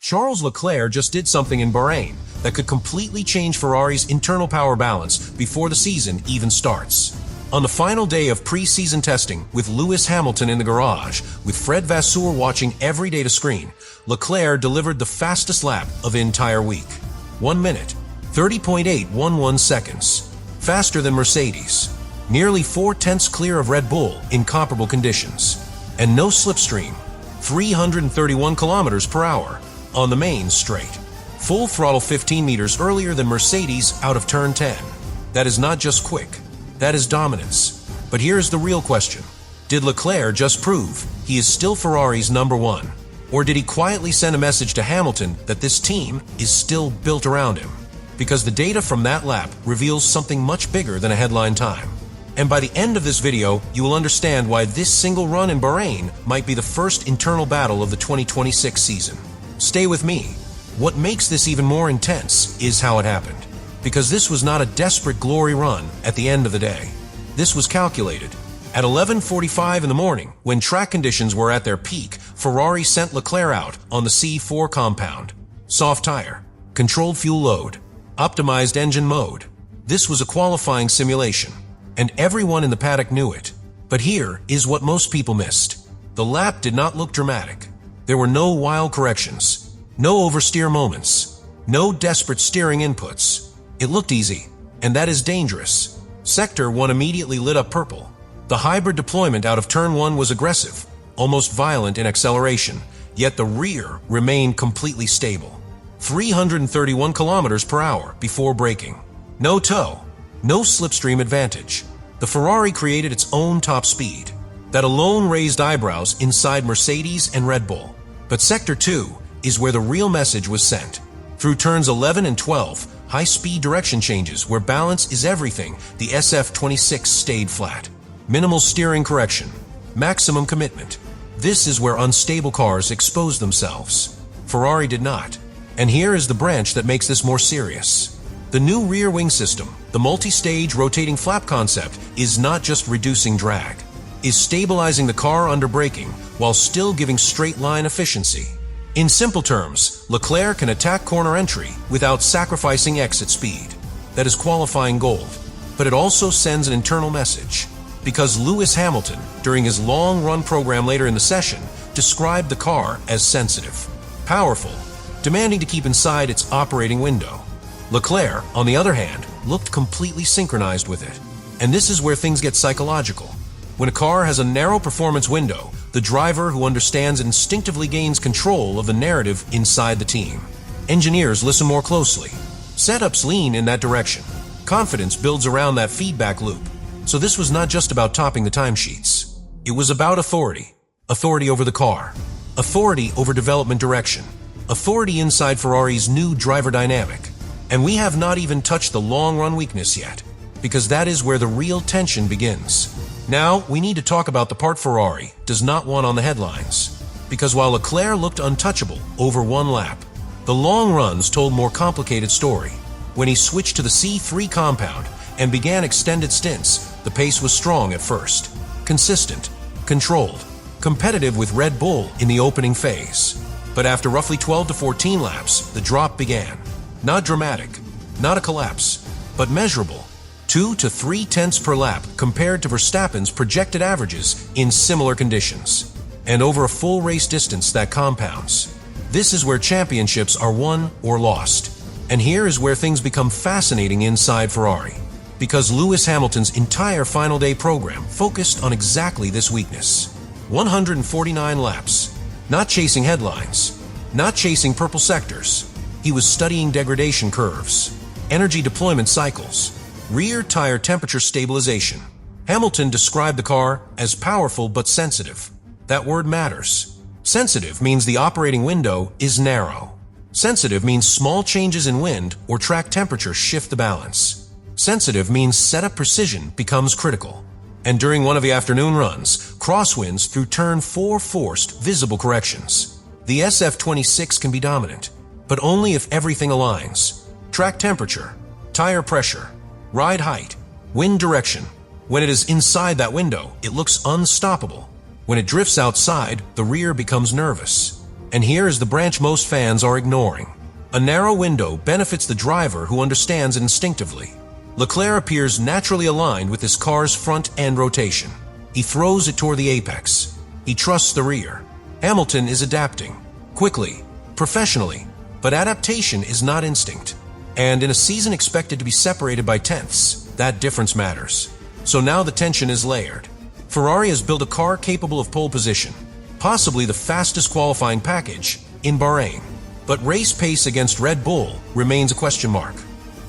Charles Leclerc just did something in Bahrain that could completely change Ferrari's internal power balance before the season even starts. On the final day of pre-season testing, with Lewis Hamilton in the garage, with Fred Vasseur watching every data screen, Leclerc delivered the fastest lap of the entire week. 1 minute, 30.811 seconds. Faster than Mercedes. Nearly 4/10 clear of Red Bull in comparable conditions. And no slipstream. 331 kilometers per hour on the main straight. Full throttle 15 meters earlier than Mercedes out of turn 10. That is not just quick. That is dominance. But here's the real question. Did Leclerc just prove he is still Ferrari's #1? Or did he quietly send a message to Hamilton that this team is still built around him? Because the data from that lap reveals something much bigger than a headline time. And by the end of this video, you will understand why this single run in Bahrain might be the first internal battle of the 2026 season. Stay with me. What makes this even more intense is how it happened. Because this was not a desperate glory run at the end of the day. This was calculated. At 11:45 in the morning, when track conditions were at their peak, Ferrari sent Leclerc out on the C4 compound. Soft tire, controlled fuel load, optimized engine mode. This was a qualifying simulation, and everyone in the paddock knew it. But here is what most people missed. The lap did not look dramatic. There were no wild corrections, no oversteer moments, no desperate steering inputs. It looked easy, and that is dangerous. Sector 1 immediately lit up purple. The hybrid deployment out of turn 1 was aggressive, almost violent in acceleration, yet the rear remained completely stable. 331 kilometers per hour before braking. No toe, no slipstream advantage. The Ferrari created its own top speed. That alone raised eyebrows inside Mercedes and Red Bull. But Sector 2 is where the real message was sent. Through turns 11 and 12, high-speed direction changes where balance is everything, the SF-26 stayed flat. Minimal steering correction. Maximum commitment. This is where unstable cars expose themselves. Ferrari did not. And here is the branch that makes this more serious. The new rear wing system, the multi-stage rotating flap concept, is not just reducing drag. Is stabilizing the car under braking while still giving straight-line efficiency. In simple terms, Leclerc can attack corner entry without sacrificing exit speed. That is qualifying gold. But it also sends an internal message. Because Lewis Hamilton, during his long run program later in the session, described the car as sensitive, powerful, demanding to keep inside its operating window. Leclerc, on the other hand, looked completely synchronized with it. And this is where things get psychological. When a car has a narrow performance window, the driver who understands instinctively gains control of the narrative inside the team. Engineers listen more closely. Setups lean in that direction. Confidence builds around that feedback loop. So this was not just about topping the timesheets. It was about authority. Authority over the car. Authority over development direction. Authority inside Ferrari's new driver dynamic. And we have not even touched the long-run weakness yet, because that is where the real tension begins. Now, we need to talk about the part Ferrari does not want on the headlines. Because while Leclerc looked untouchable over one lap, the long runs told more complicated story. When he switched to the C3 compound and began extended stints, the pace was strong at first. Consistent, controlled, competitive with Red Bull in the opening phase. But after roughly 12 to 14 laps, the drop began. Not dramatic, not a collapse, but measurable. 2 to 3/10 per lap compared to Verstappen's projected averages in similar conditions. And over a full race distance that compounds. This is where championships are won or lost. And here is where things become fascinating inside Ferrari. Because Lewis Hamilton's entire final day program focused on exactly this weakness. 149 laps. Not chasing headlines. Not chasing purple sectors. He was studying degradation curves. Energy deployment cycles. Rear tire temperature stabilization. Hamilton described the car as powerful but sensitive. That word matters. Sensitive means the operating window is narrow. Sensitive means small changes in wind or track temperature shift the balance. Sensitive means setup precision becomes critical. And during one of the afternoon runs, crosswinds through turn 4 forced visible corrections. The SF-26 can be dominant, but only if everything aligns. Track temperature, tire pressure, ride height, wind direction. When it is inside that window, it looks unstoppable. When it drifts outside, the rear becomes nervous. And here is the branch most fans are ignoring. A narrow window benefits the driver who understands it instinctively. Leclerc appears naturally aligned with his car's front end rotation. He throws it toward the apex. He trusts the rear. Hamilton is adapting. Quickly, professionally, but adaptation is not instinct. And in a season expected to be separated by tenths, that difference matters. So now the tension is layered. Ferrari has built a car capable of pole position, possibly the fastest qualifying package in Bahrain. But race pace against Red Bull remains a question mark.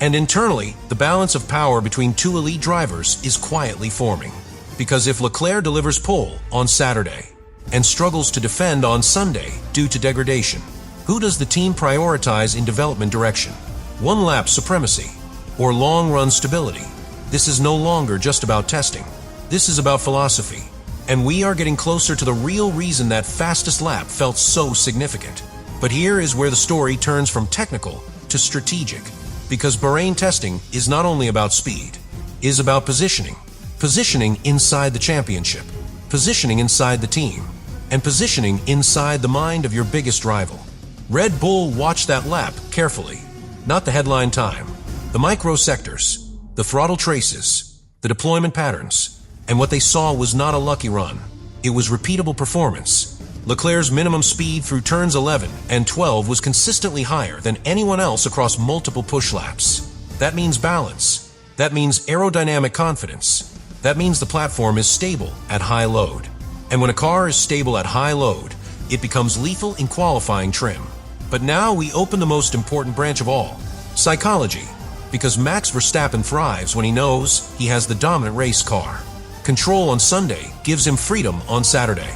And internally, the balance of power between two elite drivers is quietly forming. Because if Leclerc delivers pole on Saturday and struggles to defend on Sunday due to degradation, who does the team prioritize in development direction? One-lap supremacy or long-run stability? This is no longer just about testing. This is about philosophy. And we are getting closer to the real reason that fastest lap felt so significant. But here is where the story turns from technical to strategic. Because Bahrain testing is not only about speed, it is about positioning. Positioning inside the championship, positioning inside the team, and positioning inside the mind of your biggest rival. Red Bull watched that lap carefully. Not the headline time, the micro-sectors, the throttle traces, the deployment patterns, and what they saw was not a lucky run. It was repeatable performance. Leclerc's minimum speed through turns 11 and 12 was consistently higher than anyone else across multiple push laps. That means balance. That means aerodynamic confidence. That means the platform is stable at high load. And when a car is stable at high load, it becomes lethal in qualifying trim. But now we open the most important branch of all, psychology. Because Max Verstappen thrives when he knows he has the dominant race car. Control on Sunday gives him freedom on Saturday.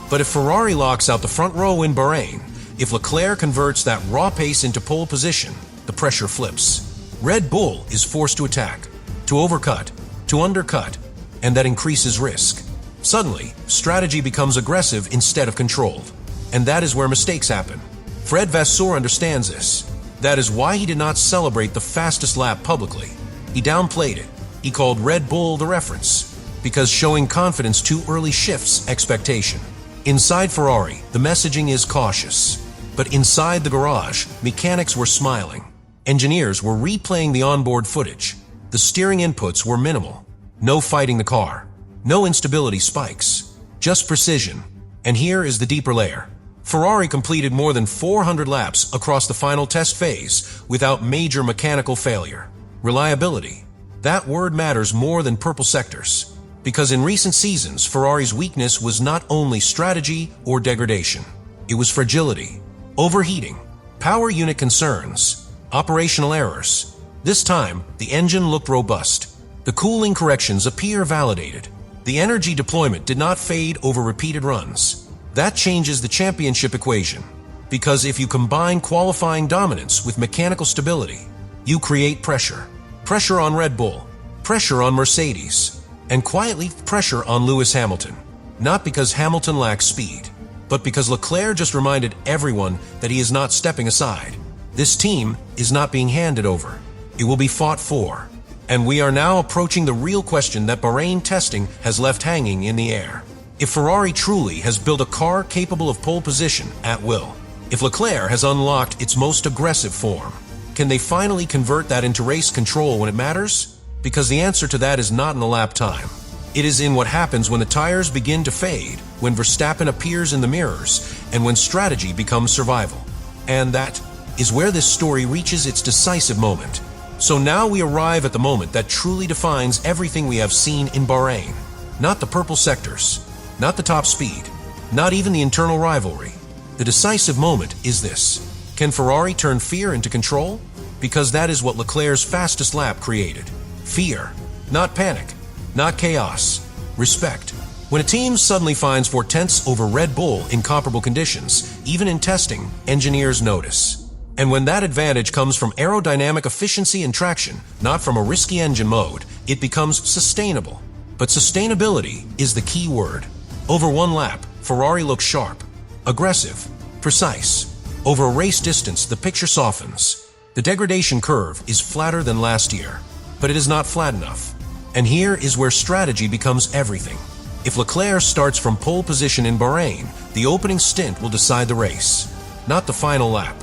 But if Ferrari locks out the front row in Bahrain, if Leclerc converts that raw pace into pole position, the pressure flips. Red Bull is forced to attack, to overcut, to undercut, and that increases risk. Suddenly, strategy becomes aggressive instead of controlled. And that is where mistakes happen. Fred Vasseur understands this. That is why he did not celebrate the fastest lap publicly. He downplayed it. He called Red Bull the reference, because showing confidence too early shifts expectation. Inside Ferrari, the messaging is cautious. But inside the garage, mechanics were smiling. Engineers were replaying the onboard footage. The steering inputs were minimal. No fighting the car. No instability spikes. Just precision. And here is the deeper layer. Ferrari completed more than 400 laps across the final test phase without major mechanical failure. Reliability. That word matters more than purple sectors. Because in recent seasons, Ferrari's weakness was not only strategy or degradation. It was fragility, overheating, power unit concerns, operational errors. This time, the engine looked robust. The cooling corrections appear validated. The energy deployment did not fade over repeated runs. That changes the championship equation. Because if you combine qualifying dominance with mechanical stability, you create pressure. Pressure on Red Bull, pressure on Mercedes, and quietly pressure on Lewis Hamilton. Not because Hamilton lacks speed, but because Leclerc just reminded everyone that he is not stepping aside. This team is not being handed over. It will be fought for. And we are now approaching the real question that Bahrain testing has left hanging in the air. If Ferrari truly has built a car capable of pole position at will, if Leclerc has unlocked its most aggressive form, can they finally convert that into race control when it matters? Because the answer to that is not in the lap time. It is in what happens when the tires begin to fade, when Verstappen appears in the mirrors, and when strategy becomes survival. And that is where this story reaches its decisive moment. So now we arrive at the moment that truly defines everything we have seen in Bahrain. Not the purple sectors, not the top speed, not even the internal rivalry. The decisive moment is this. Can Ferrari turn fear into control? Because that is what Leclerc's fastest lap created. Fear, not panic, not chaos, respect. When a team suddenly finds 4/10 over Red Bull in comparable conditions, even in testing, engineers notice. And when that advantage comes from aerodynamic efficiency and traction, not from a risky engine mode, it becomes sustainable. But sustainability is the key word. Over one lap, Ferrari looks sharp, aggressive, precise. Over a race distance, the picture softens. The degradation curve is flatter than last year. But it is not flat enough. And here is where strategy becomes everything. If Leclerc starts from pole position in Bahrain, the opening stint will decide the race. Not the final lap.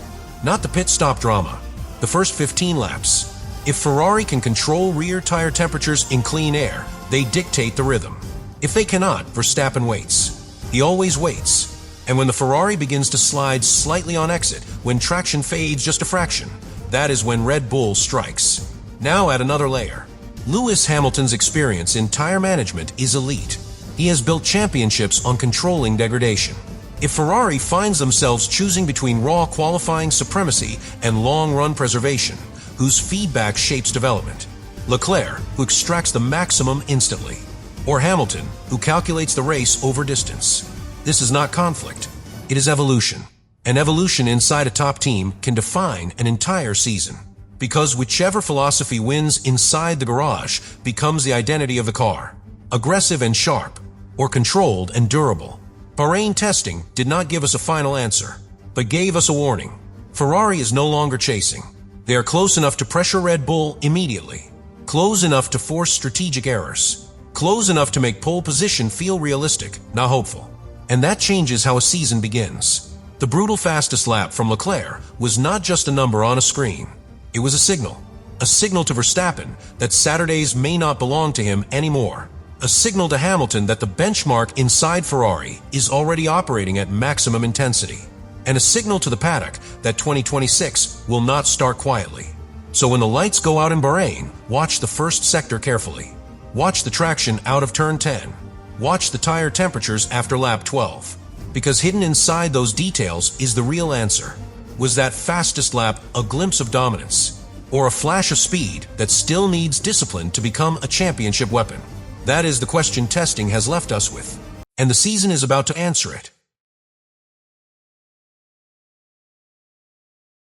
Not the pit stop drama. The first 15 laps. If Ferrari can control rear tire temperatures in clean air, they dictate the rhythm. If they cannot, Verstappen waits. He always waits. And when the Ferrari begins to slide slightly on exit, when traction fades just a fraction, that is when Red Bull strikes. Now add another layer. Lewis Hamilton's experience in tire management is elite. He has built championships on controlling degradation. If Ferrari finds themselves choosing between raw qualifying supremacy and long-run preservation, whose feedback shapes development, Leclerc, who extracts the maximum instantly, or Hamilton, who calculates the race over distance, this is not conflict. It is evolution. And evolution inside a top team can define an entire season. Because whichever philosophy wins inside the garage becomes the identity of the car. Aggressive and sharp, or controlled and durable. Bahrain testing did not give us a final answer, but gave us a warning. Ferrari is no longer chasing. They are close enough to pressure Red Bull immediately. Close enough to force strategic errors. Close enough to make pole position feel realistic, not hopeful. And that changes how a season begins. The brutal fastest lap from Leclerc was not just a number on a screen. It was a signal to Verstappen that Saturdays may not belong to him anymore. A signal to Hamilton that the benchmark inside Ferrari is already operating at maximum intensity. And a signal to the paddock that 2026 will not start quietly. So when the lights go out in Bahrain, watch the first sector carefully. Watch the traction out of turn 10. Watch the tire temperatures after lap 12. Because hidden inside those details is the real answer. Was that fastest lap a glimpse of dominance? Or a flash of speed that still needs discipline to become a championship weapon? That is the question testing has left us with. And the season is about to answer it.